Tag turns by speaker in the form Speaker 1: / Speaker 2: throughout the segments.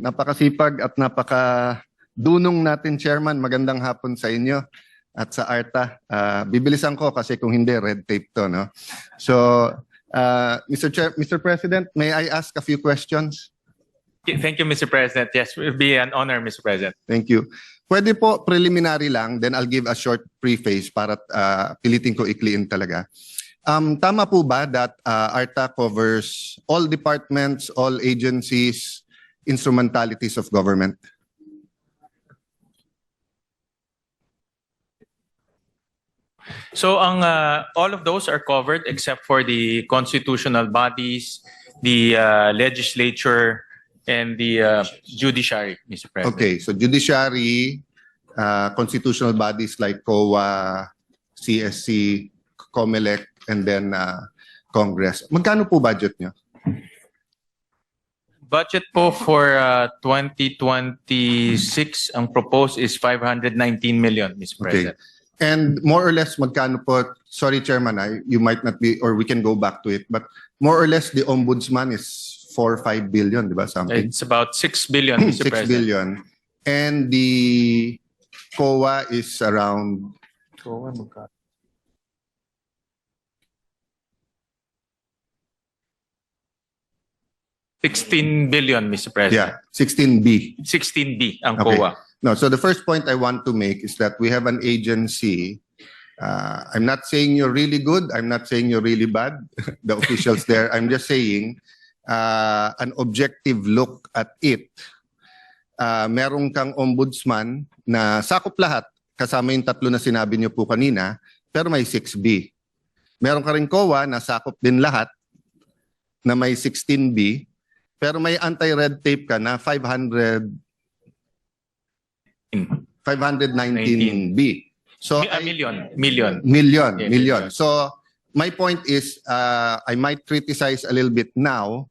Speaker 1: Napakasipag at napakadunong natin, Chairman. Magandang hapon sa inyo at sa ARTA. Bibilisan ko kasi kung hindi, red tape to, no? So, Mr. President, may I ask a few questions?
Speaker 2: Thank you, Mr. President. Yes, it will be an honor, Mr. President.
Speaker 1: Thank you. Pwede po preliminary lang, then I'll give a short preface para pilitin ko ikliin talaga. Tama po ba that ARTA covers all departments, all agencies, instrumentalities of government?
Speaker 2: So, all of those are covered except for the constitutional bodies, the legislature, and the judiciary, Mr. President.
Speaker 1: Okay, so judiciary, constitutional bodies like COA, CSC, COMELEC, and then Congress. Magkano po budget nyo?
Speaker 2: Budget po for 2026, ang proposed is 519 million, Mr. President.
Speaker 1: And more or less, magkano po, sorry Chairman, you might not be, or we can go back to it, but more or less the Ombudsman is 4 or 5 billion, di ba? Something.
Speaker 2: It's about 6 billion, Mr.
Speaker 1: 6
Speaker 2: President.
Speaker 1: billion. And the COA is around
Speaker 2: 16 billion, Mr. President.
Speaker 1: 16B.
Speaker 2: 16B ang
Speaker 1: Okay.
Speaker 2: COA.
Speaker 1: No, so the first point I want to make is that we have an agency. I'm not saying you're really good. I'm not saying you're really bad, the officials there. I'm just saying an objective look at it. Merong kang ombudsman na sakop lahat, kasama yung tatlo na sinabi niyo po kanina, pero may 6B. Meron ka rin COA na sakop din lahat, na may 16B, pero may anti-red tape ka na 519B. So
Speaker 2: Million.
Speaker 1: Million.
Speaker 2: Yeah.
Speaker 1: So my point is, I might criticize a little bit now,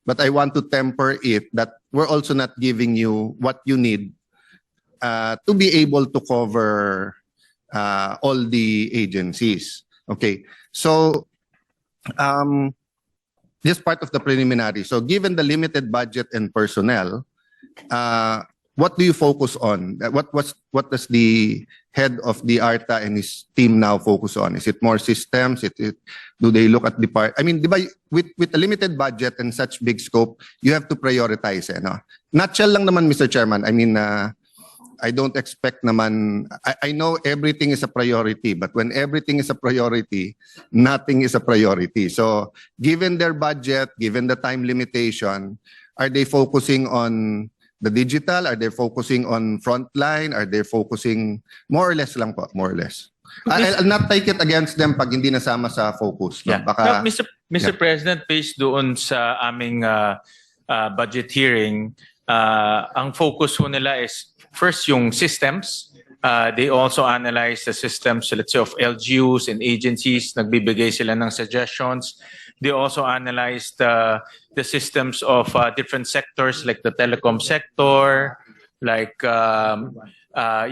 Speaker 1: but I want to temper it that we're also not giving you what you need to be able to cover all the agencies. Okay, so this part of the preliminary. So given the limited budget and personnel, what do you focus on? What does the head of the ARTA and his team now focus on? Is it more systems? Do they look at the part? I mean, diba, with a limited budget and such big scope, you have to prioritize. No? Nutshell lang naman, Mr. Chairman. I mean, I don't expect naman. I know everything is a priority, but when everything is a priority, nothing is a priority. So, given their budget, given the time limitation, are they focusing on the digital? Are they focusing on frontline? Are they focusing more or less lang po? More or less. I'll not take it against them pag hindi nasama sa focus. No?
Speaker 2: Yeah.
Speaker 1: Baka,
Speaker 2: No, Mr. President, based doon sa aming budget hearing, ang focus ho nila is first yung systems. They also analyze the systems, let's say, of LGUs and agencies. Nagbibigay sila ng suggestions. They also analyze the systems of different sectors like the telecom sector, like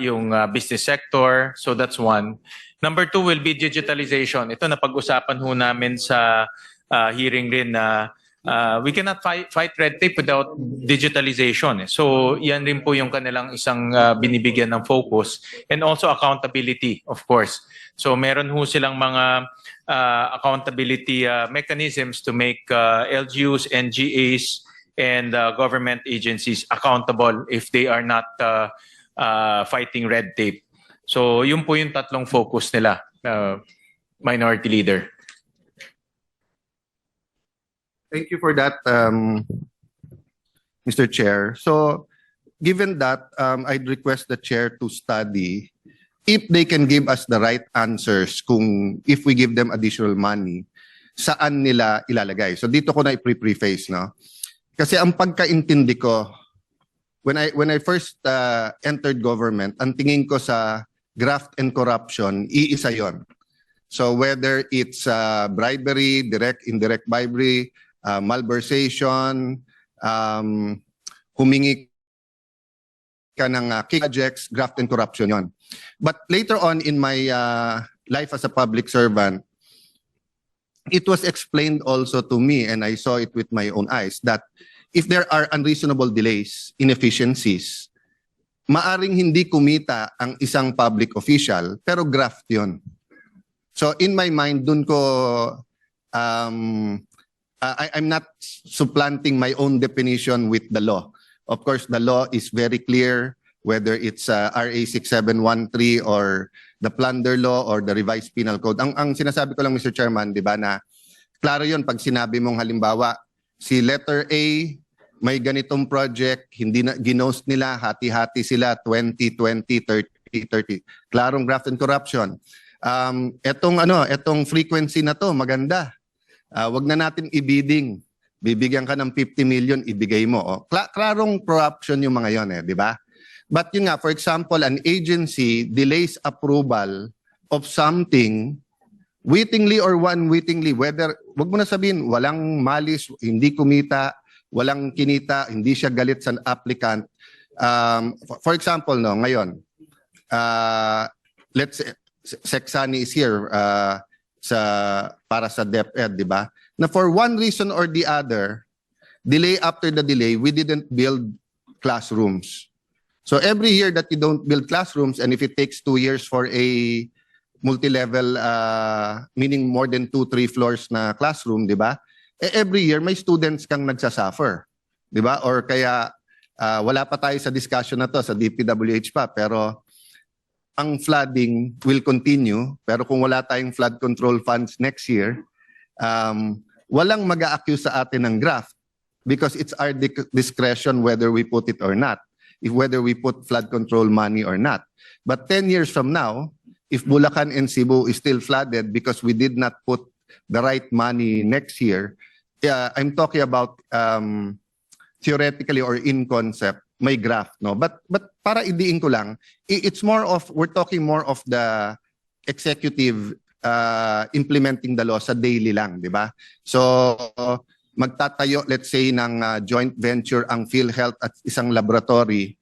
Speaker 2: yung business sector. So that's one. Number two will be digitalization. Ito napag-usapan ho namin sa hearing rin na we cannot fight red tape without digitalization. So yan rin po yung kanilang isang binibigyan ng focus. And also accountability, of course. So meron ho silang mga accountability mechanisms to make LGUs, NGAs, and government agencies accountable if they are not fighting red tape. So yun po yung tatlong focus nila, Minority Leader.
Speaker 1: Thank you for that, Mr. Chair. So, given that, I'd request the Chair to study if they can give us the right answers kung if we give them additional money, saan nila ilalagay. So, dito ko na i-preface, no? Kasi ang pagkaintindi ko, when I first entered government, ang tingin ko sa graft and corruption, iisa yon. So, whether it's bribery, direct, indirect bribery, malversation, humingi ka ng projects, graft and corruption yon. But later on in my life as a public servant, it was explained also to me, and I saw it with my own eyes, that if there are unreasonable delays, inefficiencies, maaring hindi kumita ang isang public official, pero graft yun. So in my mind, dun ko, I'm not supplanting my own definition with the law. Of course, the law is very clear, whether it's RA 6713 or the plunder law or the revised penal code. Ang sinasabi ko lang, Mr. Chairman, di ba, na klaro yun pag sinabi mong halimbawa, si letter A, may ganitong project, hindi na ginost nila, hati-hati sila, 20, 20, 30, 30. Klarong graft and corruption. Etong frequency na to, maganda. Wag na natin ibidding. Bibigyan ka ng 50 million, ibigay mo. Oh. Klarong corruption yung mga yon, di ba? But yun nga, for example, an agency delays approval of something wittingly or unwittingly, whether, wag mo na sabihin, walang malis, hindi kumita, walang kinita, hindi siya galit sa applicant. For example, no, ngayon, let's say, Sexani is here para sa DepEd, di ba? Na for one reason or the other, delay after the delay, we didn't build classrooms. So every year that you don't build classrooms, and if it takes 2 years for a multi-level, meaning more than 2-3 floors na classroom, di ba? Every year may students kang nagsasuffer, di ba? Or kaya wala pa tayo sa discussion na to sa DPWH pa, pero ang flooding will continue. Pero kung wala tayong flood control funds next year, walang mag-a-accuse sa atin ng graft because it's our discretion whether we put it or not, whether we put flood control money or not. But 10 years from now, if Bulacan and Cebu is still flooded because we did not put the right money next year, I'm talking about theoretically or in concept, may graft, no? But para idiin ko lang, it's more of, we're talking more of the executive implementing the law sa daily lang, di ba? So, magtatayo, let's say, ng joint venture ang PhilHealth at isang laboratory,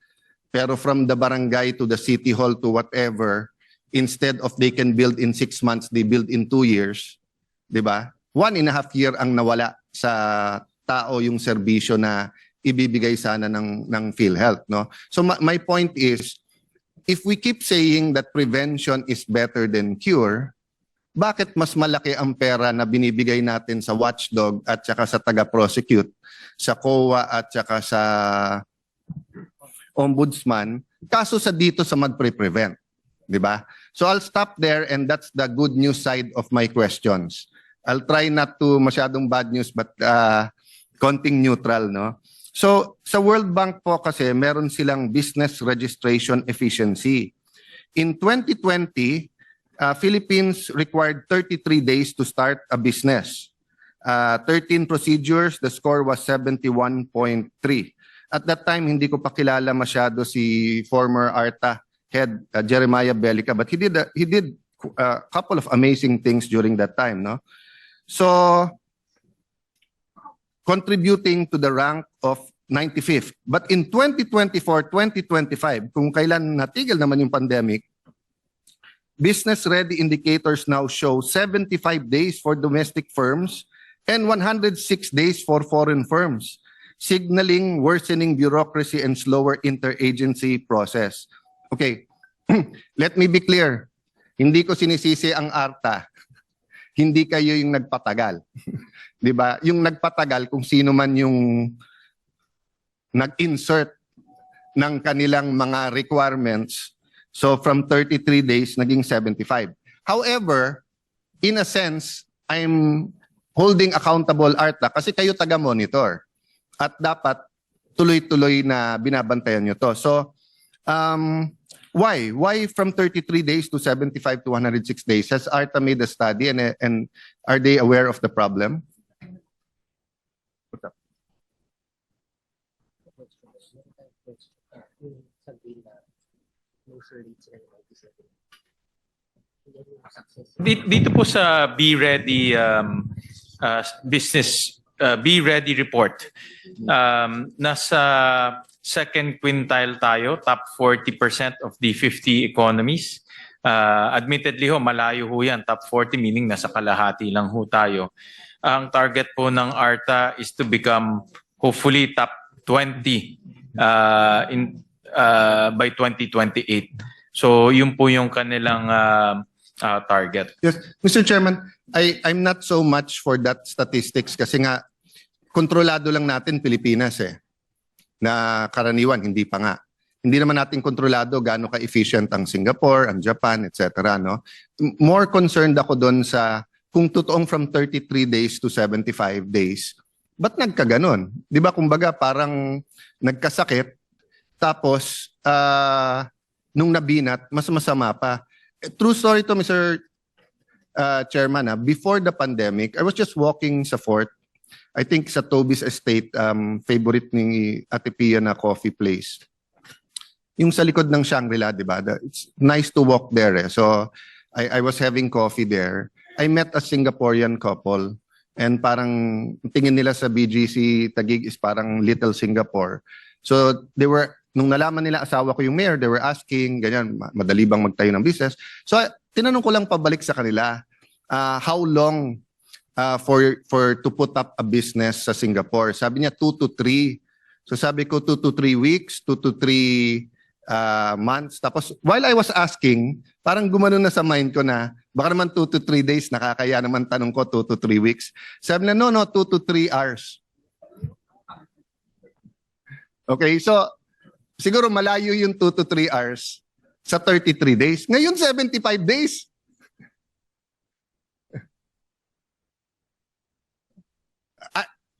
Speaker 1: pero from the barangay to the city hall to whatever, instead of they can build in 6 months, they build in 2 years, di ba? 1.5 year ang nawala sa tao yung serbisyo na ibibigay sana ng PhilHealth, no? So my point is, if we keep saying that prevention is better than cure, bakit mas malaki ang pera na binibigay natin sa watchdog at saka sa taga-prosecute, sa COA at saka sa ombudsman, kaso sa dito sa magpre-prevent, di ba? So I'll stop there, and that's the good news side of my questions. I'll try not to masyadong bad news, but konting neutral, no? So sa World Bank po kasi meron silang business registration efficiency. In 2020, Philippines required 33 days to start a business. 13 procedures, the score was 71.3. At that time, hindi ko pa kilala masyado si former ARTA head Jeremiah Bellica, but he did a couple of amazing things during that time, no? So, contributing to the rank of 95th. But in 2024, 2025, kung kailan natigil naman yung pandemic, business-ready indicators now show 75 days for domestic firms and 106 days for foreign firms, signaling worsening bureaucracy and slower interagency process. Okay, let me be clear. Hindi ko sinisisi ang ARTA. Hindi kayo yung nagpatagal. 'Di ba? Yung nagpatagal kung sino man yung nag-insert ng kanilang mga requirements. So from 33 days naging 75. However, in a sense, I'm holding accountable ARTA kasi kayo taga-monitor. At dapat tuloy-tuloy na binabantayan nyo to. So, why? Why from 33 days to 75 to 106 days? Has ARTA made a study and are they aware of the problem? What's up?
Speaker 2: Dito po sa Be Ready business Be Ready report, nasa second quintile tayo, top 40% of the 50 economies. Admittedly ho, malayo ho yan, top 40 meaning nasa kalahati lang ho tayo. Ang target po ng ARTA is to become hopefully top 20 by 2028. So yun po yung kanilang target.
Speaker 1: Yes, Mr. Chairman, I'm not so much for that statistics kasi nga kontrolado lang natin Pilipinas na karaniwan hindi pa nga. Hindi naman natin kontrolado gaano ka-efficient ang Singapore, ang Japan, etc. No? More concerned ako doon sa kung totoong from 33 days to 75 days, ba't nagkaganon? Di ba kumbaga parang nagkasakit, tapos nung nabinat, mas masama pa. True story to, Mr. Chairman. Before the pandemic, I was just walking sa Fort. I think sa Toby's Estate, favorite ni Ate Pia na coffee place. Yung sa likod ng Shangri-La, di ba? It's nice to walk there. So, I was having coffee there. I met a Singaporean couple and parang tingin nila sa BGC Taguig is parang Little Singapore. So, nung nalaman nila asawa ko yung mayor, they were asking, ganyan, madali bang magtayo ng business? So, tinanong ko lang pabalik sa kanila, how long for to put up a business sa Singapore? Sabi niya 2 to 3. So, sabi ko 2 to 3 weeks, 2 to 3 months. Tapos, while I was asking, parang gumanon na sa mind ko na, baka naman 2 to 3 days, nakakaya naman tanong ko 2 to 3 weeks. Sabi na, no, 2 to 3 hours. Okay, so, siguro malayo yung 2 to 3 hours sa 33 days. Ngayon, 75 days.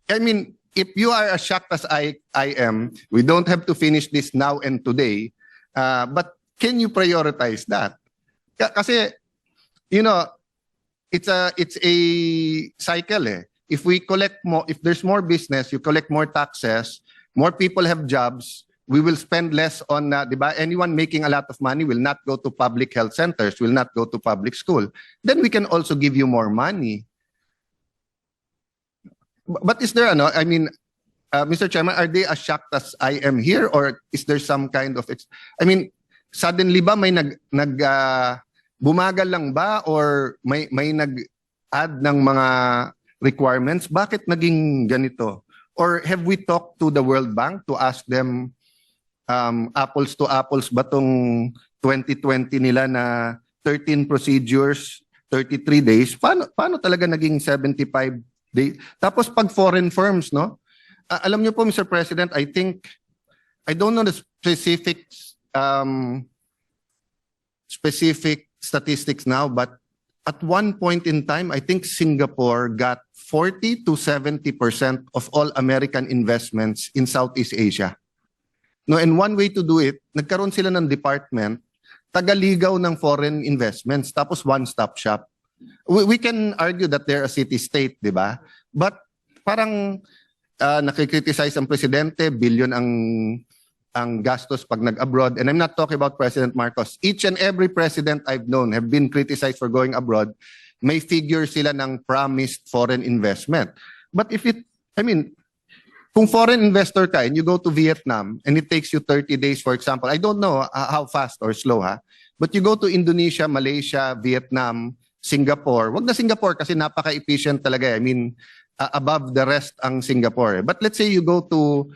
Speaker 1: I mean, if you are as shocked as I am, we don't have to finish this now and today. But can you prioritize that? Kasi, you know, it's a cycle. If we collect more, if there's more business, you collect more taxes, more people have jobs, we will spend less on, diba? Anyone making a lot of money will not go to public health centers, will not go to public school. Then we can also give you more money. But is there, I mean, Mr. Chairman, are they as shocked as I am here, or is there some kind of, I mean, suddenly ba may bumagal lang ba, or may nag-add ng mga requirements? Bakit naging ganito? Or have we talked to the World Bank to ask them apples to apples ba tong 2020 nila na 13 procedures, 33 days? Paano talaga naging 75 days? Tapos pag foreign firms, no? Alam niyo po, Mr. President, I think, I don't know the specific statistics now, but at one point in time, I think Singapore got 40 to 70% of all American investments in Southeast Asia. No, and one way to do it, nagkaroon sila ng department, tagaligaw ng foreign investments, tapos one-stop shop. We can argue that they're a city-state, di ba? But parang nakikriticize ang presidente, billion ang gastos pag nag-abroad. And I'm not talking about President Marcos. Each and every president I've known have been criticized for going abroad. May figure sila ng promised foreign investment. But if kung foreign investor ka and you go to Vietnam and it takes you 30 days, for example, I don't know how fast or slow, but you go to Indonesia, Malaysia, Vietnam, Singapore. Wag na Singapore kasi napaka-efficient talaga. I mean, above the rest ang Singapore. But let's say you go to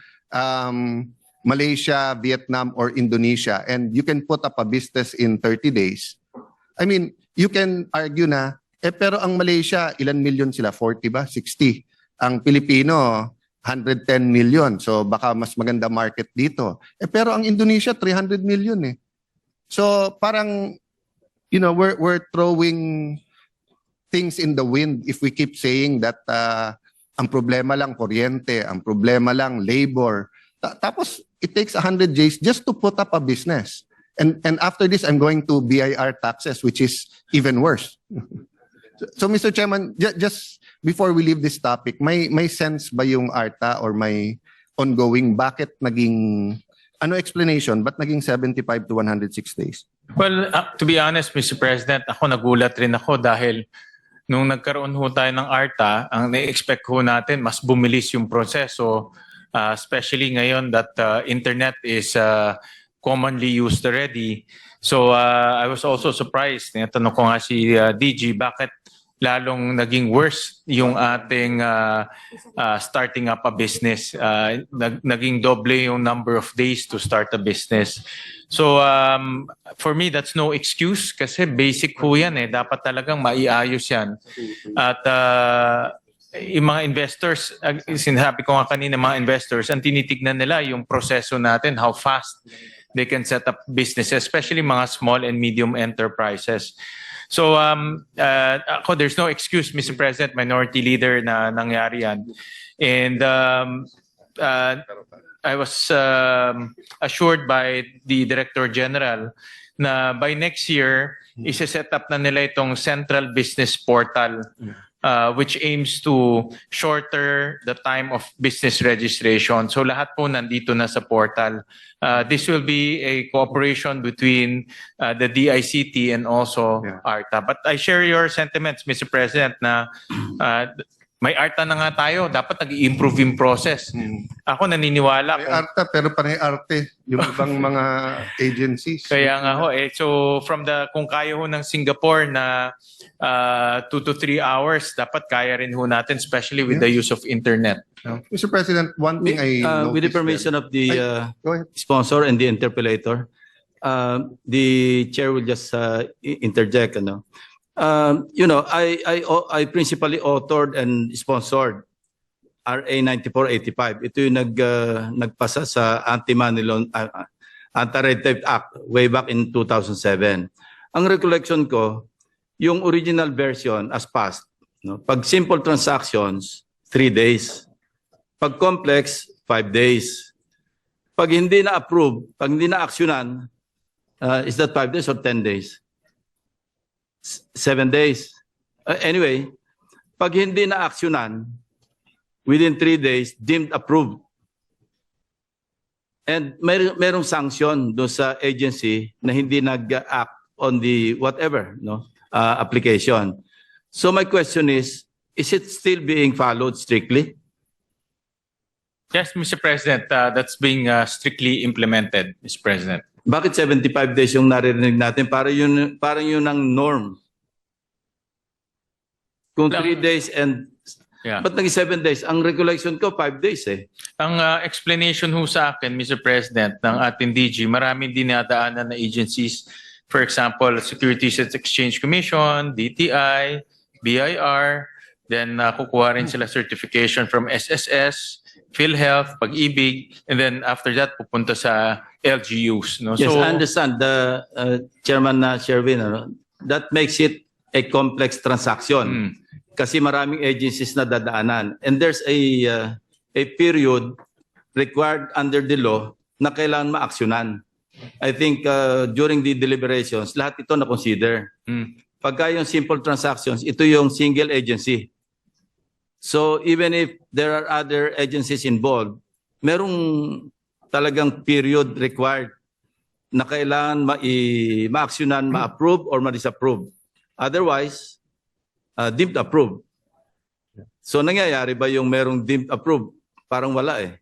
Speaker 1: Malaysia, Vietnam, or Indonesia, and you can put up a business in 30 days. I mean, you can argue na, pero ang Malaysia, ilan million sila? 40 ba? 60. Ang Pilipino, 110 million. So baka mas maganda market dito. Pero ang Indonesia, 300 million eh. So parang, we're throwing things in the wind if we keep saying that ang problema lang kuryente, ang problema lang labor. Tapos it takes 100 days just to put up a business. And after this, I'm going to BIR taxes, which is even worse. So Mr. Chairman, just before we leave this topic, may sense ba yung ARTA or may ongoing bakit naging explanation ba't naging 75 to 106 days?
Speaker 2: Well, to be honest, Mr. President, ako nagulat rin ako dahil nung nagkaroon ho tayo ng ARTA, ang na-expect ho natin, mas bumilis yung proseso, especially ngayon that internet is commonly used already. So I was also surprised. Tinatanong ko nga si DG, bakit lalong naging worse yung ating starting up a business. Naging doble yung number of days to start a business. So for me, that's no excuse kasi basic po yan eh. Dapat talagang maiayos yan. At yung mga investors, sinabi ko nga kanina, mga investors, ang tinitignan nila yung proseso natin, how fast they can set up businesses, especially mga small and medium enterprises. So ako, there's no excuse, Mr. President, Minority Leader, na nangyari yan. And I was assured by the Director General na by next year, isa-set up na nila itong Central Business Portal, which aims to shorter the time of business registration. So lahat po nandito na sa portal. This will be a cooperation between the DICT and also ARTA. But I share your sentiments, Mr. President, na may ARTA na nga tayo. Dapat nag-i-improve yung process. Ako naniniwala.
Speaker 1: May ARTA pero panay arte yung ibang mga agencies.
Speaker 2: Kaya nga ho eh. So kung kaya ho ng Singapore na 2 to 3 hours, dapat kaya rin ho natin, especially with the use of internet.
Speaker 1: Mr. President, one thing I
Speaker 3: with the
Speaker 1: noticed
Speaker 3: permission of the
Speaker 1: Go ahead.
Speaker 3: sponsor and the interpellator, the chair will just interject. I principally authored and sponsored RA 9485. Ito yung nagpasa sa Anti-Red Tape Act way back in 2007. Ang recollection ko, yung original version as passed, pag simple transactions, 3 days. Pag complex, 5 days. Pag hindi na-approve, pag hindi na-actionan, is that 5 days or 10 days? 7 days. Anyway, pag hindi na-actionan, within 3 days, deemed approved. And merong sanction doon sa agency na hindi nag-act on the whatever application. So my question is it still being followed strictly?
Speaker 2: Yes, Mr. President, that's being strictly implemented, Mr. President.
Speaker 3: Bakit 75 days yung naririnig natin? Parang yun ang norm. Kung 3 days and...
Speaker 2: Yeah.
Speaker 3: Ba't naging 7 days? Ang regulation ko, 5 days eh.
Speaker 2: Ang explanation ho sa akin, Mr. President, ng ating DG, maraming dinadaanan na agencies. For example, Securities and Exchange Commission, DTI, BIR, then kukuha rin sila certification from SSS, PhilHealth, Pag-ibig, and then after that, pupunta sa LGUs. No?
Speaker 3: Yes,
Speaker 2: So,
Speaker 3: I understand the Chairman Sherwin. That makes it a complex transaction. Kasi maraming agencies na dadaanan. And there's a period required under the law na kailangan maaksyonan. I think during the deliberations, lahat ito na-consider. Pagka yung simple transactions, ito yung single agency. So even if there are other agencies involved, merong talagang period required na kailangan ma-actionan, ma-approve or ma-disapprove. Otherwise, deemed approved. So nangyayari ba yung merong deemed approved? Parang wala eh.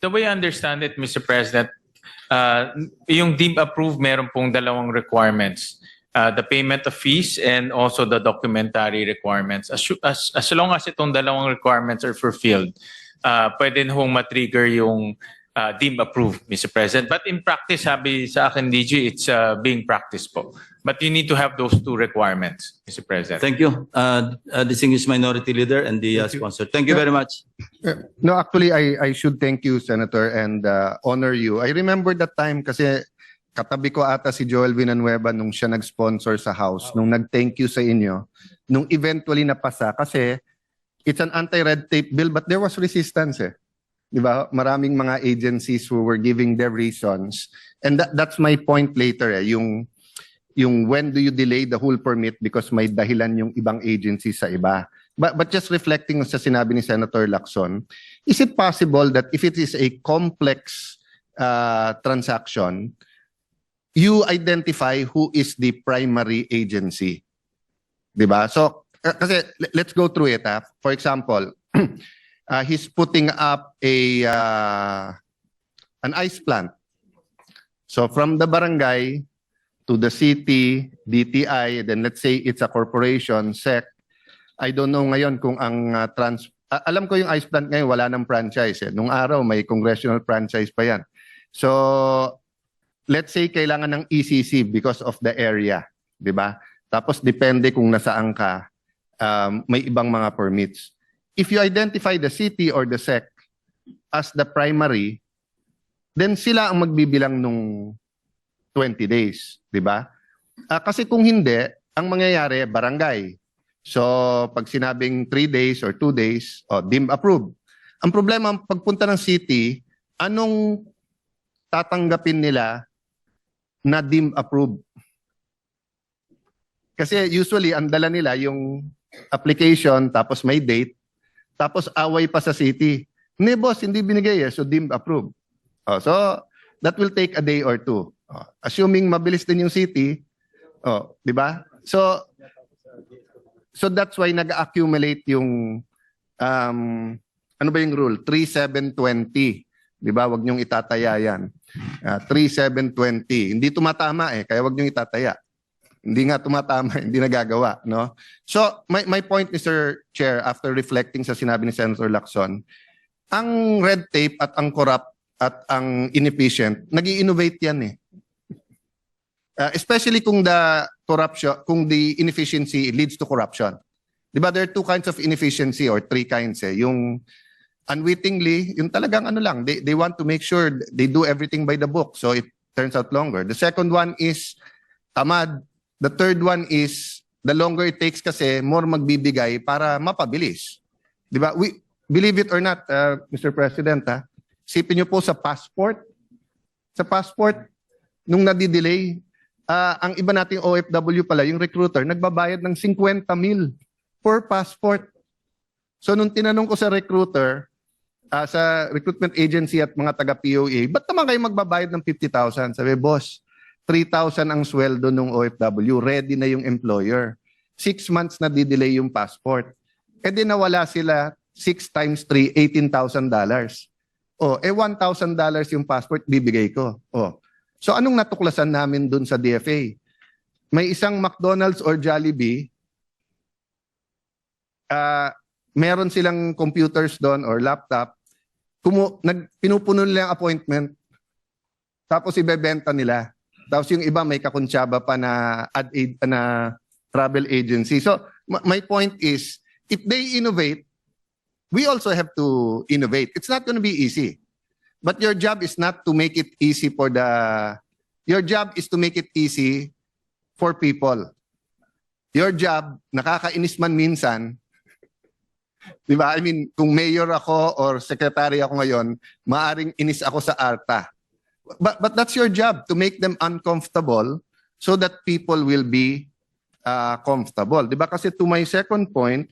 Speaker 2: the way I understand it, Mr. President, yung deemed approved, meron pong dalawang requirements. The payment of fees and also the documentary requirements. As long as itong dalawang requirements are fulfilled, pwede hong matrigger yung deemed approved, Mr. President. But in practice, sabi sa akin, DG, it's being practiced po. But you need to have those two requirements, Mr. President.
Speaker 3: Thank you. Distinguished Minority Leader and the sponsor. Thank you very much.
Speaker 1: No, actually, I should thank you, Senator, and honor you. I remember that time kasi katabi ko ata si Joel Villanueva nung siya nag-sponsor sa House, nung nag-thank you sa inyo, nung eventually napasa kasi it's an anti-red tape bill but there was resistance eh. Di ba? Maraming mga agencies who were giving their reasons. And that's my point later eh, yung when do you delay the whole permit because may dahilan yung ibang agencies sa iba. but just reflecting sa sinabi ni Senator Lacson, is it possible that if it is a complex transaction, you identify who is the primary agency? Diba? So, kasi let's go through it. For example, he's putting up an ice plant. So from the barangay to the city, DTI, then let's say it's a corporation, SEC. I don't know ngayon kung ang alam ko yung ice plant ngayon wala nang franchise. Nung araw may congressional franchise pa yan. So let's say kailangan ng ECC because of the area, 'di ba? Tapos depende kung nasaan ka, may ibang mga permits. If you identify the city or the SEC as the primary, then sila ang magbibilang nung 20 days, 'di ba? Kasi kung hindi, ang mangyayari barangay. So pag sinabing 3 days or 2 days, deemed approved. Ang problema pagpunta ng city, anong tatanggapin nila na deemed approved? Kasi usually ang dala nila yung application tapos may date, tapos away pa sa city. Hindi boss, hindi binigay so deemed approved. So that will take a day or two. Assuming mabilis din yung city, di ba? So that's why nag-accumulate yung ano ba yung rule? 3720. Di ba? Wag niyong itataya yan. 3720. Hindi tumatama kaya wag niyong itataya. Hindi nga tumatama, hindi nagagawa, no? So my point, Mr. Chair, after reflecting sa sinabi ni Senator Lacson, ang red tape at ang corrupt at ang inefficient, nag-i-innovate yan especially kung the inefficiency leads to corruption. Di ba, there are two kinds of inefficiency or three kinds Yung unwittingly, yung talagang ano lang, they want to make sure they do everything by the book, so it turns out longer. The second one is tamad. The third one is the longer it takes kasi more magbibigay para mapabilis. Di ba? We believe it or not, Mr. President, isipin niyo po sa passport. Sa passport, nung nadidelay, ang iba nating OFW pala, yung recruiter, nagbabayad ng 50 mil per passport. So nung tinanong ko sa recruiter, sa recruitment agency at mga taga-POA, ba't naman kayo magbabayad ng 50,000? Sabi, boss, 3,000 ang sweldo ng OFW, ready na yung employer. 6 months na didelay yung passport. Di nawala sila 6 times 3, $18,000. $1,000 yung passport, bibigay ko. So anong natuklasan namin dun sa DFA? May isang McDonald's or Jollibee, meron silang computers doon or laptop, pinupuno nila ang appointment, tapos ibebenta nila. Tapos yung iba may kakuntsaba pa na na travel agency. So my point is, if they innovate, we also have to innovate. It's not going to be easy. But your job is not to make it easy your job is to make it easy for people. Your job, nakakainis man minsan, di ba? I mean, kung mayor ako or secretary ako ngayon, maaring inis ako sa ARTA. But that's your job, to make them uncomfortable so that people will be comfortable. Di ba? Kasi to my second point,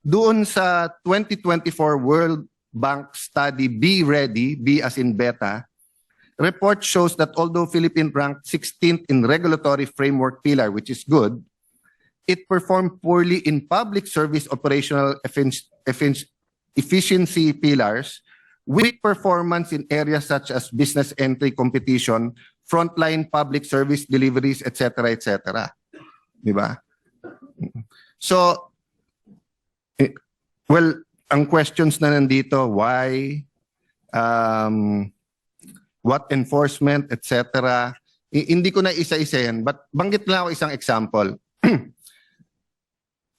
Speaker 1: doon sa 2024 World Bank study, Be Ready, B as in beta, report shows that although Philippines ranked 16th in regulatory framework pillar, which is good, it performed poorly in public service operational efficiency pillars, weak performance in areas such as business entry competition, frontline public service deliveries, etc., etc. Di ba? So, well, ang questions na nandito, why, what enforcement, etc. Hindi ko na isa-isahin, but banggit lang ako isang example.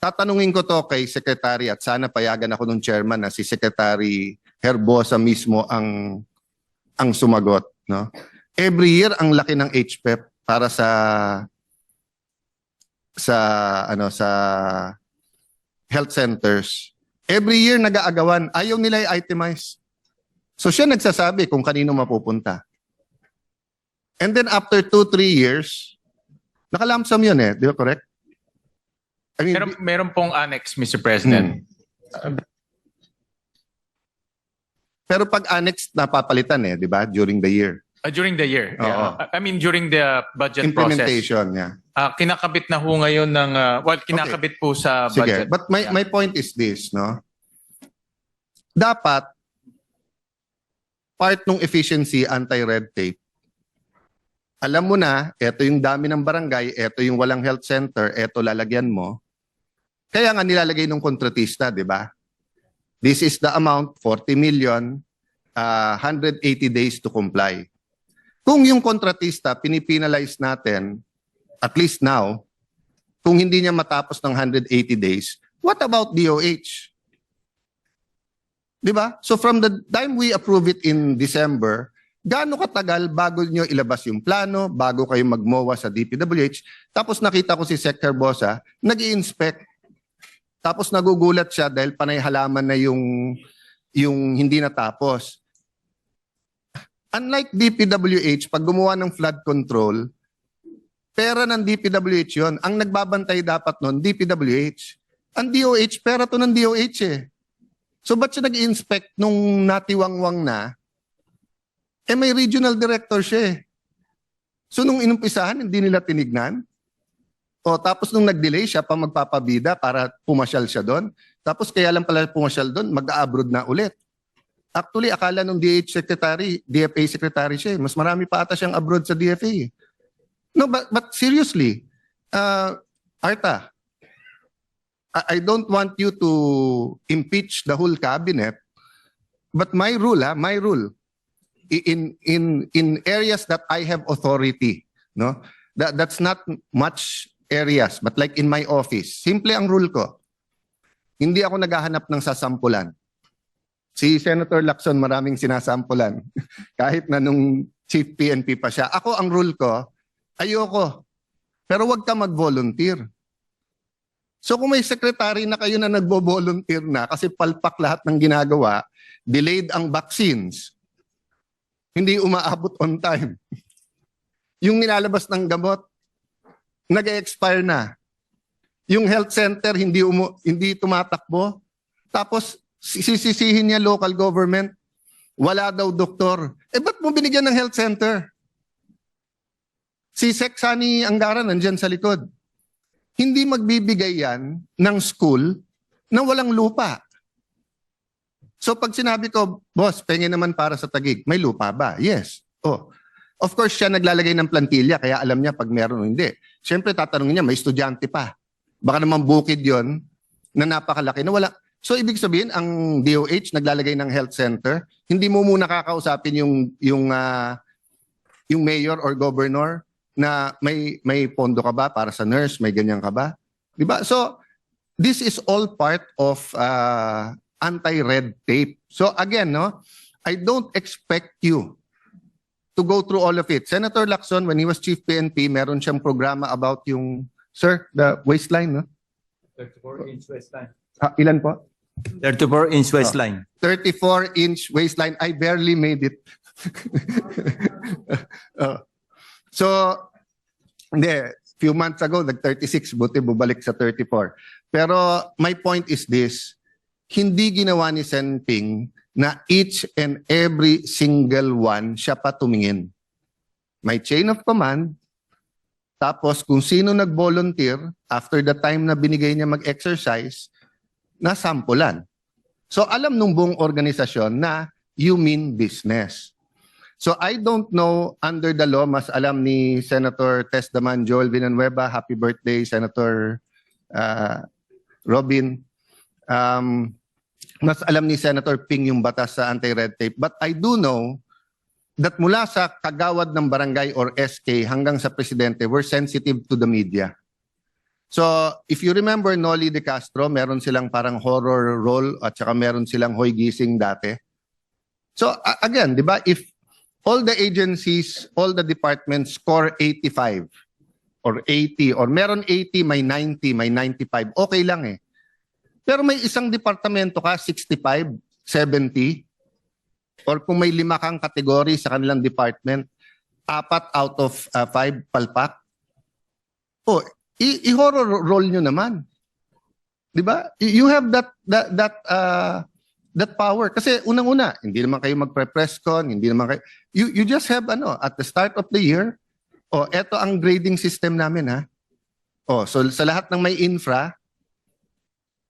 Speaker 1: Tatanungin ko to kay Secretary at sana payagan ako ng chairman na si Secretary Herbosa mismo ang sumagot. No? Every year, ang laki ng HPEP para sa health centers. Every year nag-aagawan, ayaw nila i-itemize. So siya nagsasabi kung kanino mapupunta. And then after 2-3 years, nakalamsam yun di ba correct? I mean,
Speaker 2: Meron pong annex, Mr. President.
Speaker 1: pero pag annex napapalitan di ba? During the year.
Speaker 2: During the year.
Speaker 1: Oo.
Speaker 2: Yeah. I mean, during the budget process.
Speaker 1: Implementation, yeah.
Speaker 2: Kinakabit na ho ngayon ng, kinakabit po sa
Speaker 1: Sige.
Speaker 2: budget.
Speaker 1: But my point is this, no? Dapat part ng efficiency anti-red tape. Alam mo na, eto yung dami ng barangay, eto yung walang health center, eto lalagyan mo. Kaya nga nilalagay ng kontratista, di ba? This is the amount, 40 million, 180 days to comply. Kung yung kontratista, pinipinalize natin, at least now, kung hindi niya matapos ng 180 days, what about DOH? Di ba? So from the time we approve it in December, gaano katagal bago nyo ilabas yung plano, bago kayo magmowa sa DPWH, tapos nakita ko si Sec. Herbosa, nag-i-inspect, tapos nagugulat siya dahil panay halaman na yung hindi natapos. Unlike DPWH, pag gumawa ng flood control, pera ng DPWH yon. Ang nagbabantay dapat nun, DPWH. Ang DOH, pera to ng DOH eh. So ba't siya nag-inspect nung natiwangwang na? May regional director siya eh. So nung inumpisahan, hindi nila tinignan. Tapos nung nag-delay siya pa magpapabida para pumasyal siya doon. Tapos kaya lang pala pumasyal doon, mag-abroad na ulit. Actually, akala nung DFA secretary siya. Mas marami pa ata siyang abroad sa DFA. No, but seriously, Arta, I don't want you to impeach the whole cabinet, but my rule, in areas that I have authority, no, that's not much areas, but like in my office, simple ang rule ko. Hindi ako naghahanap ng sasampulan. Si Senator Lacson maraming sinasampulan kahit na nung chief PNP pa siya. Ako ang rule ko, ayoko. Pero wag ka mag-volunteer. So kung may secretary na kayo na nagbo-volunteer na kasi palpak lahat ng ginagawa, delayed ang vaccines, hindi umaabot on time. Yung nilalabas ng gamot, nag-expire na. Yung health center hindi tumatakbo. Tapos sisisihin niya local government. Wala daw doktor. Ba't mo binigyan ng health center? Si Sec. Sani Angara nandyan sa likod. Hindi magbibigay yan ng school na walang lupa. So pag sinabi ko, boss, pengen naman para sa Taguig, may lupa ba? Yes. Of course, siya naglalagay ng plantilla, kaya alam niya pag meron o hindi. Siyempre, tatanungin niya, may estudyante pa. Baka naman bukid yon na napakalaki na wala. So ibig sabihin, ang DOH naglalagay ng health center, hindi mo muna kakausapin yung mayor or governor na may pondo ka ba para sa nurse, may ganyan ka ba? Diba? So this is all part of anti-red tape. So again, no, I don't expect you to go through all of it. Senator Lacson, when he was chief PNP, meron siyang programa about yung, sir, the waistline, no?
Speaker 3: 34-inch waistline.
Speaker 1: Ilan po?
Speaker 3: 34-inch waistline.
Speaker 1: 34-inch waistline. I barely made it. So, few months ago, nag-36, buti bubalik sa 34. Pero my point is this, hindi ginawa ni Sen Ping na each and every single one siya pa tumingin. May chain of command, tapos kung sino nag-volunteer, after the time na binigay niya mag-exercise, nasampulan. So alam nung buong organisasyon na you mean business. So I don't know, under the law, mas alam ni Senator Testaman Joel Villanueva, happy birthday, Senator Robin. Mas alam ni Senator Ping yung batas sa anti-red tape. But I do know that mula sa kagawad ng barangay or SK hanggang sa presidente, we're sensitive to the media. So if you remember Noli De Castro, meron silang parang horror role at saka meron silang hoy gising dati. So again, di ba, if all the agencies, all the departments score 85 or 80 or meron 80, may 90, may 95, okay lang eh. Pero may isang departamento ka, 65, 70, or kung may 5 kang kategory sa kanilang department, 4 out of 5 palpak. I-horror roll nyo naman. 'Di ba? You have that power. Kasi unang-una, hindi naman kayo magpre-press con, hindi naman kayo, you just have at the start of the year, eto ang grading system namin ha. So sa lahat ng may infra,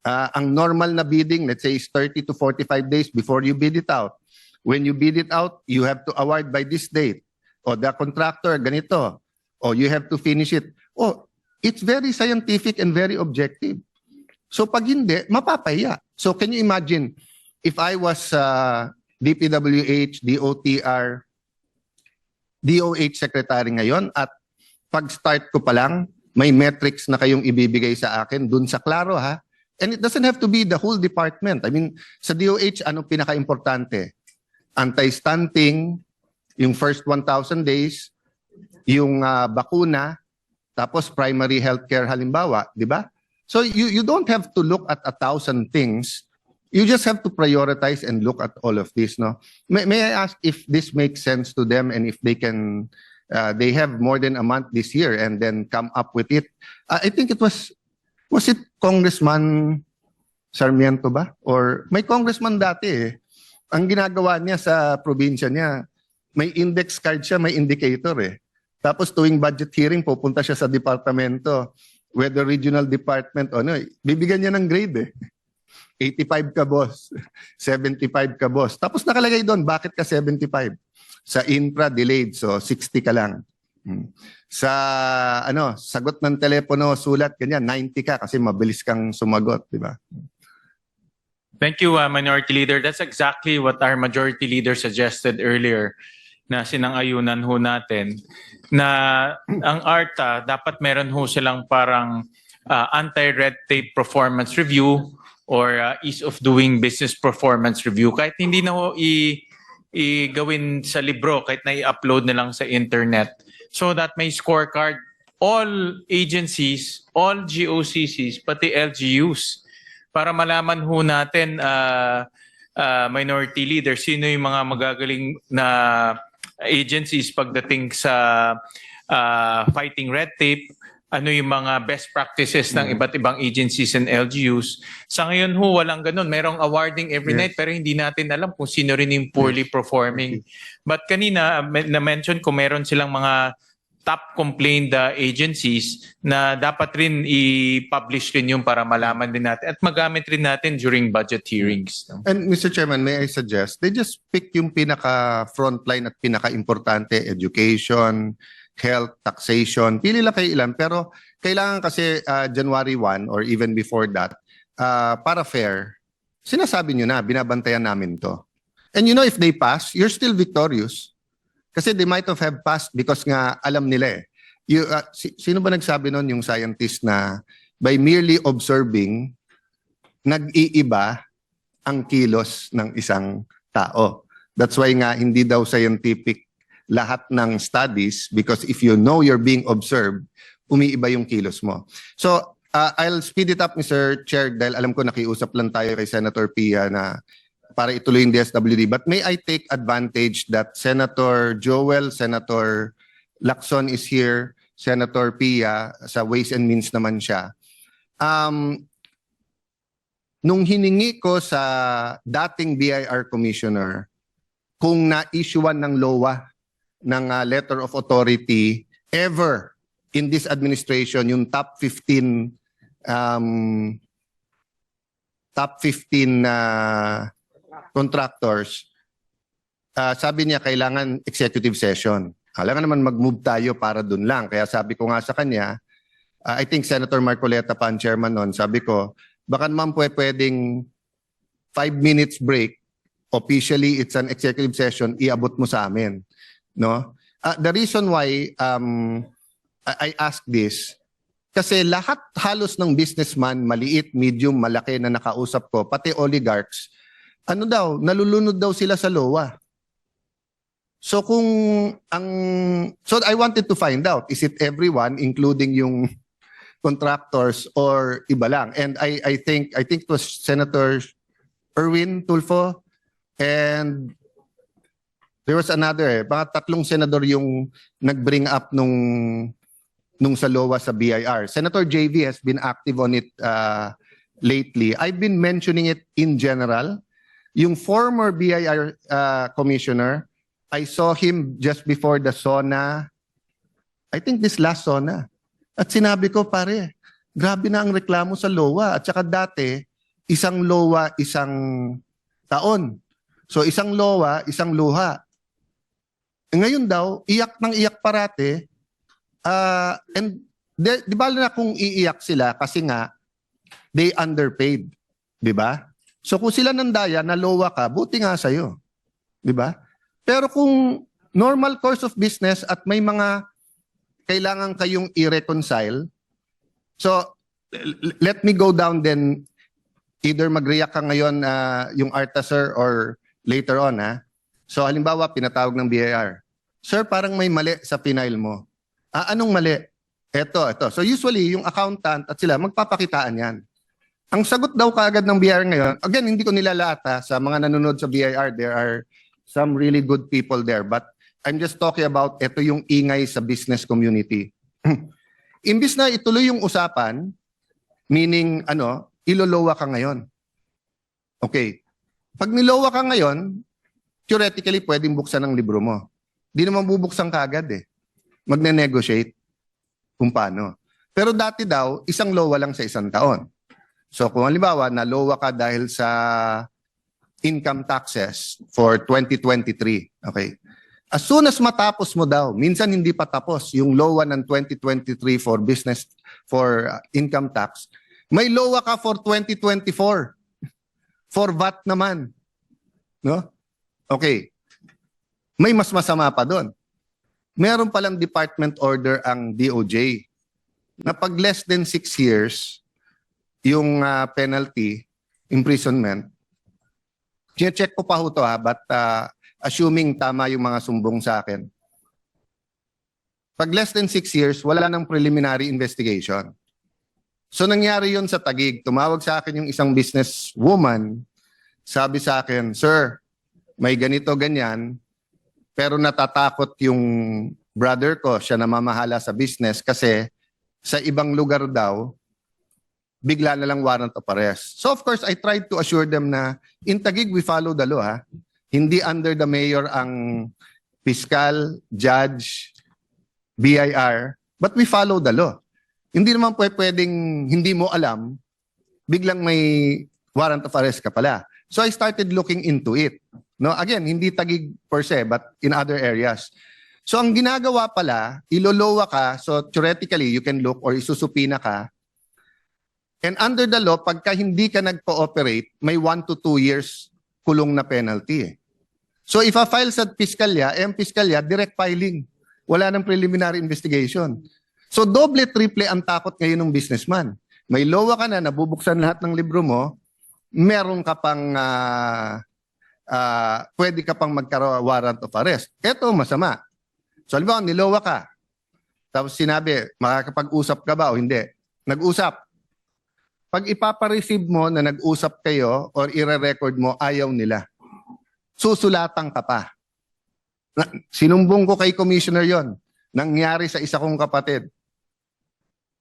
Speaker 1: ang normal na bidding, let's say is 30 to 45 days before you bid it out. When you bid it out, you have to award by this date. The contractor, ganito. You have to finish it. It's very scientific and very objective. So pag hindi, mapapahiya. So can you imagine, if I was DPWH, DOTR, DOH secretary ngayon at pag-start ko pa lang, may metrics na kayong ibibigay sa akin dun sa Klaro ha. And it doesn't have to be the whole department. I mean, sa DOH, ano pinaka-importante? Anti-stunting, yung first 1,000 days, yung bakuna, tapos primary healthcare halimbawa, di ba? So you don't have to look at 1,000 things. You just have to prioritize and look at all of this, no? May I ask if this makes sense to them and if they can, they have more than a month this year and then come up with it. I think it was it Congressman Sarmiento ba? Or may congressman dati eh. Ang ginagawa niya sa probinsya niya, may index card siya, may indicator eh. Tapos tuwing budget hearing, pupunta siya sa departamento, whether regional department o bibigyan niya ng grade eh. 85 ka boss, 75 ka boss. Tapos nakalagay doon, bakit ka 75? Sa infra delayed, so 60 ka lang. Sa sagot ng telepono, sulat ganyan, 90 ka kasi mabilis kang sumagot, di ba?
Speaker 2: Thank you, Minority Leader. That's exactly what our Majority Leader suggested earlier na sinang-ayunan ho natin na ang ARTA dapat meron ho silang parang anti-red tape performance review or ease of doing business performance review. Kahit hindi na ho i-gawin sa libro, kahit na i-upload na lang sa internet so that may scorecard all agencies, all GOCCs, pati LGUs para malaman ho natin Minority Leader, sino yung mga magagaling na agencies pagdating sa fighting red tape, ano yung mga best practices ng iba't ibang agencies and LGUs. Sa ngayon ho, walang ganun. Merong awarding every night pero hindi natin alam kung sino rin yung poorly performing. But kanina, na-mention ko meron silang mga top complained agencies na dapat rin i-publish rin yung para malaman din natin at magamit rin natin during budget hearings. No?
Speaker 1: And Mr. Chairman, may I suggest, they just pick yung pinaka-frontline at pinaka-importante, education, health, taxation, pili lang kayo ilan. Pero kailangan kasi January 1 or even before that, para fair, sinasabi nyo na, binabantayan namin to. And you know, if they pass, you're still victorious. Kasi they might have passed because nga alam nila eh. Sino ba nagsabi nun yung scientist na by merely observing, nag-iiba ang kilos ng isang tao. That's why nga hindi daw scientific lahat ng studies because if you know you're being observed, umiiba yung kilos mo. So, I'll speed it up, Mr. Chair, dahil alam ko nakiusap lang tayo kay Senator Pia na para ituloy yung DSWD. But may I take advantage that Senator Joel, Senator Lacson is here, Senator Pia, sa Ways and Means naman siya. Nung hiningi ko sa dating BIR Commissioner kung na-issuean ng LOA ng letter of authority ever in this administration, yung top 15 contractors, sabi niya kailangan executive session. Kailangan naman mag-move tayo para dun lang. Kaya sabi ko nga sa kanya, I think Senator Marcoleta pa ang chairman nun, sabi ko, baka naman pwedeng 5 minutes break, officially it's an executive session, iabot mo sa amin. No? The reason why I ask this, kasi lahat halos ng businessman, maliit, medium, malaki na nakausap ko, pati oligarchs, nalulunod daw sila sa LOA. So so I wanted to find out, is it everyone, including yung contractors or iba lang? And I think it was Senator Erwin Tulfo and there was another, mga 3 senador yung nag-bring up nung sa LOA sa BIR. Senator JV has been active on it lately, I've been mentioning it in general. Yung former BIR commissioner, I saw him just before the SONA, I think this last SONA. At sinabi ko, pare, grabe na ang reklamo sa LOA. At saka dati, isang LOA, isang taon. So isang LOA, isang luha. Ngayon daw, iyak ng iyak parate. And di ba na kung iiyak sila kasi nga, they underpaid. Di ba? So kung sila nandaya na LOA ka, buti nga sa'yo. Di ba? Pero kung normal course of business at may mga kailangan kayong i-reconcile, so let me go down then, either mag-react ka ngayon yung ARTA sir or later on ha. So halimbawa, pinatawag ng BIR. Sir, parang may mali sa final mo. Anong mali? Ito. So usually, yung accountant at sila, magpapakitaan yan. Ang sagot daw kaagad ng BIR ngayon, again, hindi ko nilalata sa mga nanonood sa BIR, there are some really good people there. But I'm just talking about ito yung ingay sa business community. Imbis na ituloy yung usapan, meaning ilolowa ka ngayon. Okay. Pag nilowa ka ngayon, theoretically, pwedeng buksan ang libro mo. Di naman bubuksan kaagad eh. Magne-negotiate kung paano. Pero dati daw, isang lowa lang sa isang taon. So kung halimbawa, nalowa ka dahil sa income taxes for 2023. Okay. As soon as matapos mo daw, minsan hindi pa tapos, yung lowa ng 2023 for business, for income tax, may lowa ka for 2024. For VAT naman. No? Okay. May mas masama pa doon. Meron palang department order ang DOJ na pag less than 6 years, yung penalty, imprisonment, check ko pa ho to but assuming tama yung mga sumbong sa akin. Pag less than 6 years, wala nang preliminary investigation. So nangyari yun sa Taguig. Tumawag sa akin yung isang businesswoman, sabi sa akin, Sir, may ganito, ganyan, pero natatakot yung brother ko, siya namamahala sa business kasi sa ibang lugar daw, bigla na lang warrant of arrest. So of course, I tried to assure them na in Taguig, we follow the law. Hindi under the mayor ang fiscal, judge, BIR, but we follow the law. Hindi naman pwedeng hindi mo alam, biglang may warrant of arrest ka pala. So I started looking into it. No, again, hindi Taguig per se, but in other areas. So ang ginagawa pala, ilolowa ka, so theoretically, you can look or isusupina ka. And under the law, pagka hindi ka nag-cooperate, may 1 to 2 years kulong na penalty. So if a file sa piskalya, piskalya, direct filing. Wala nang preliminary investigation. So doble, triple ang takot ngayon ng businessman. May lowa ka na, nabubuksan lahat ng libro mo, meron ka pang, pwede ka pang magkaroon warrant of arrest. Ito, masama. So halimbawa, nilowa ka. Tapos sinabi, makakapag-usap ka ba o hindi? Nag-usap. Pag ipapa-receive mo na nag-usap kayo or ire-record mo, ayaw nila. Susulatan ka pa. Sinumbong ko kay Commissioner yon. Nangyari sa isa kong kapatid.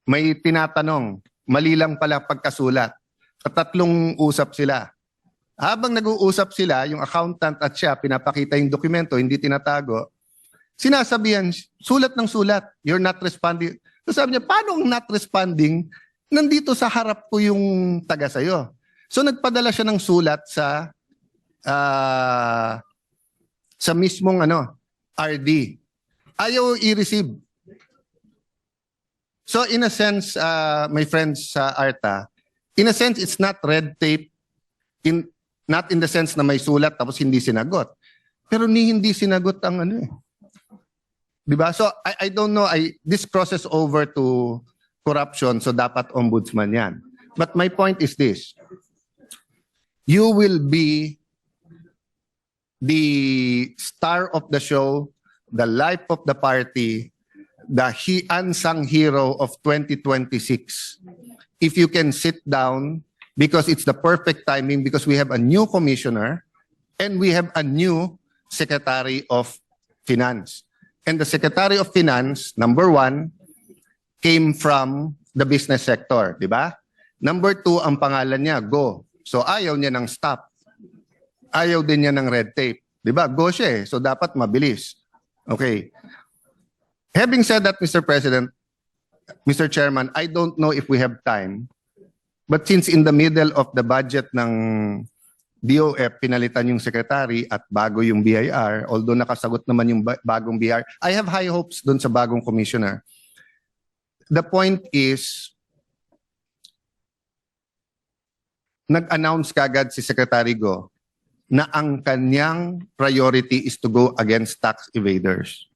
Speaker 1: May tinatanong, mali lang pala pagkasulat. Tatlong usap sila. Habang nag-uusap sila, yung accountant at siya, pinapakita yung dokumento, hindi tinatago, sinasabihan, sulat ng sulat, you're not responding. So sabi niya, paano ang not responding? Nandito sa harap ko yung taga sa'yo. So nagpadala siya ng sulat sa mismong RD. Ayaw i-receive. So in a sense, my friends sa ARTA, in a sense, it's not red tape, not in the sense na may sulat tapos hindi sinagot. Pero hindi sinagot ang Diba? So I don't know, this crosses over to corruption, so dapat ombudsman yan. But my point is this. You will be the star of the show, the life of the party, the unsung hero of 2026. If you can sit down, because it's the perfect timing, because we have a new commissioner and we have a new Secretary of Finance. And the Secretary of Finance, number one, came from the business sector, di ba? Number 2, ang pangalan niya, Go. So ayaw niya ng stop. Ayaw din niya ng red tape. Di ba? Go siya eh. So dapat mabilis. Okay. Having said that, Mr. President, Mr. Chairman, I don't know if we have time. But since in the middle of the budget ng DOF, pinalitan yung secretary at bago yung BIR, although nakasagot naman yung bagong BIR, I have high hopes dun sa bagong commissioner. The point is, nag-announce kagad si Secretary Go na ang kanyang priority is to go against tax evaders.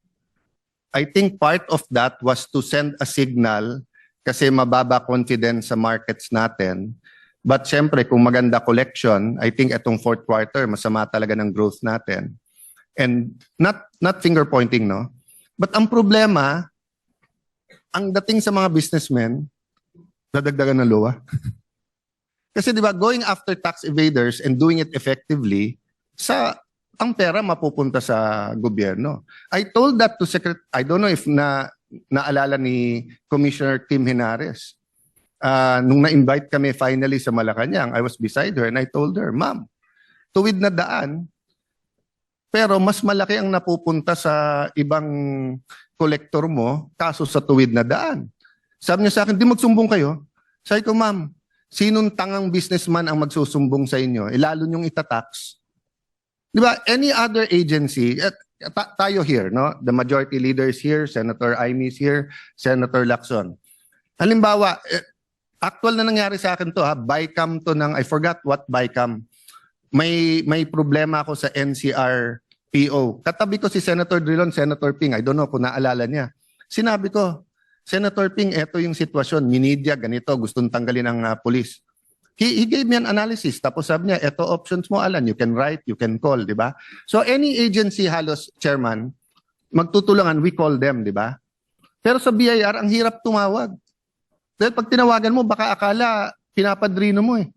Speaker 1: I think part of that was to send a signal kasi mababa confidence sa markets natin. But syempre, kung maganda collection, I think itong fourth quarter, masama talaga ng growth natin. And not finger pointing, no? But ang problema, ang dating sa mga businessmen, dadagdagan ng luwa. Kasi di ba, going after tax evaders and doing it effectively, ang pera mapupunta sa gobyerno. I told that to I don't know if naalala ni Commissioner Kim Henares. Nung na-invite kami finally sa Malacanang, I was beside her and I told her, Ma'am, tuwid na daan, pero mas malaki ang napupunta sa ibang kolektor mo kaso sa tuwid na daan. Sabi niya sa akin, di magsumbong kayo. Sabi ko, Ma'am, sinong tangang businessman ang magsusumbong sa inyo? Lalo niyong itatax. Di ba? Any other agency, tayo here, no? The majority leader is here, Senator Amy is here, Senator Lacson. Halimbawa, actual na nangyari sa akin to, ha? BICAM to ng, I forgot what BICAM. May problema ako sa NCR PO. Katabi ko si Senator Drilon, Senator Ping, I don't know kung naalala niya. Sinabi ko, Senator Ping, eto yung sitwasyon, minidya, ganito, gustong tanggalin ng pulis. He gave me an analysis. Tapos sabi niya, eto options mo, Alan. You can write, you can call, di ba? So any agency halos, Chairman, magtutulungan, we call them, di ba? Pero sa BIR, ang hirap tumawag. Dahil pag tinawagan mo, baka akala pinapadrino mo eh.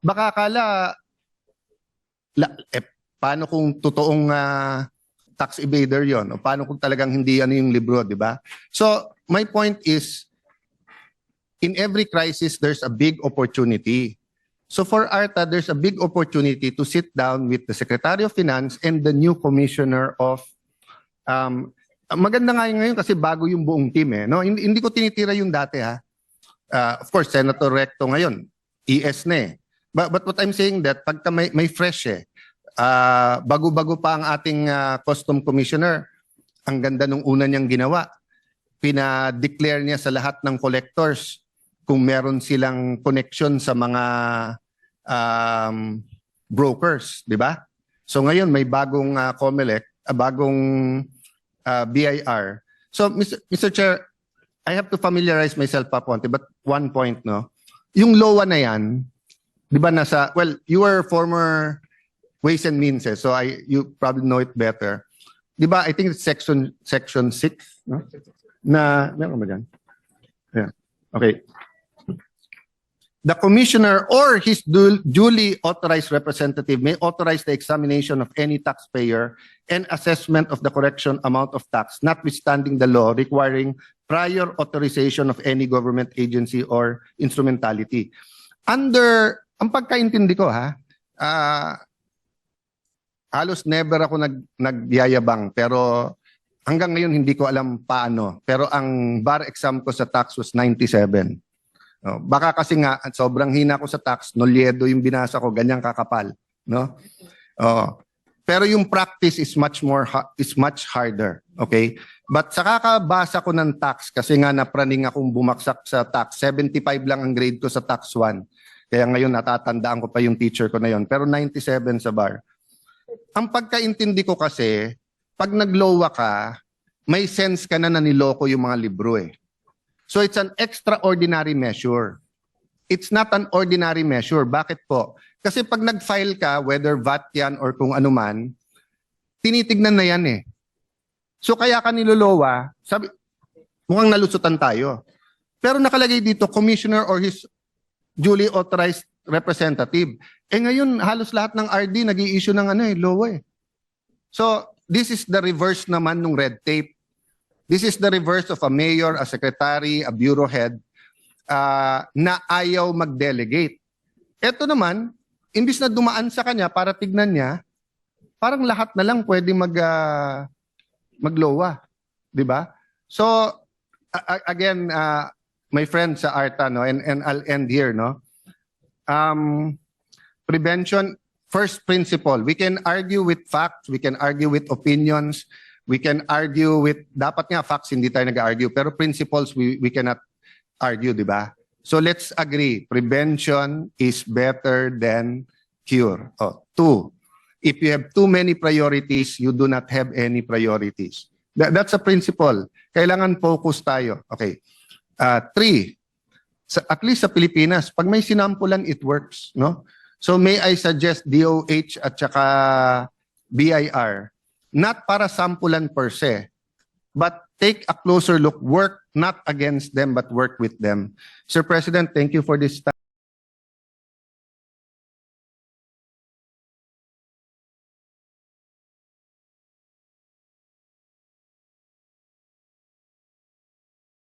Speaker 1: Baka akala, paano kung totoong tax evader yon? O paano kung talagang hindi ano yung libro, di ba? So my point is, in every crisis, there's a big opportunity. So for ARTA, there's a big opportunity to sit down with the Secretary of Finance and the new Commissioner of... maganda nga ngayon kasi bago yung buong team eh. No? Hindi ko tinitira yung dati ha. Of course, Senator Recto ngayon, ES na eh. But what I'm saying that pagka may fresh eh, bago-bago pa ang ating Custom Commissioner, ang ganda nung una niyang ginawa. Pina-declare niya sa lahat ng collectors kung meron silang connection sa mga brokers, di ba? So ngayon may bagong COMELEC, bagong BIR. So Mr. Chair, I have to familiarize myself pa konti, but one point, no? Yung LOA na yan, di ba nasa, well, you were former Ways and Means, so you probably know it better. Di ba, I think it's section 6, no? Na, meron ba dyan? Yeah. Okay. The commissioner or his duly authorized representative may authorize the examination of any taxpayer and assessment of the correction amount of tax, notwithstanding the law requiring prior authorization of any government agency or instrumentality. Under, ang pagkaintindi ko ha, halos never ako nagyayabang, pero hanggang ngayon hindi ko alam paano. Pero ang bar exam ko sa tax was 97. Baka kasi nga sobrang hina ko sa tax, nolyedo yung binasa ko, ganyang kakapal, no? Pero yung practice is much harder, okay? But sa kakabasa ko ng tax, kasi nga napraning akong bumaksak sa tax, 75 lang ang grade ko sa tax 1. Kaya ngayon natatandaan ko pa yung teacher ko na yon, pero 97 sa bar. Ang pagkaintindi ko kasi, pag naglowa ka, may sense ka na niloko yung mga libro eh. So it's an extraordinary measure. It's not an ordinary measure. Bakit po? Kasi pag nag-file ka, whether VAT yan or kung ano man, tinitignan na yan eh. So kaya ka nilolowa, sabi, mukhang nalusutan tayo. Pero nakalagay dito, commissioner or his duly authorized representative. Eh ngayon, halos lahat ng RD nag-i-issue ng LOA eh. So this is the reverse naman ng red tape. This is the reverse of a mayor, a secretary, a bureau head. na ayaw mag-delegate. Ito naman, imbis na dumaan sa kanya para tignan niya, parang lahat na lang pwede maglowa, 'di ba? So again, my friend sa ARTA, no, and I'll end here, no. Prevention, first principle. We can argue with facts, we can argue with opinions, we can argue with, dapat nga facts, hindi tayo nag-argue, pero principles we cannot argue, 'di ba? So let's agree, prevention is better than cure. Oh, 2. If you have too many priorities, you do not have any priorities. That's a principle. Kailangan focus tayo. Okay. 3. At least sa Pilipinas, pag may sinampulan, it works, no? So may I suggest DOH at saka BIR, not para sampulan per se, but take a closer look, work not against them, but work with them. Sir President, thank you for this time.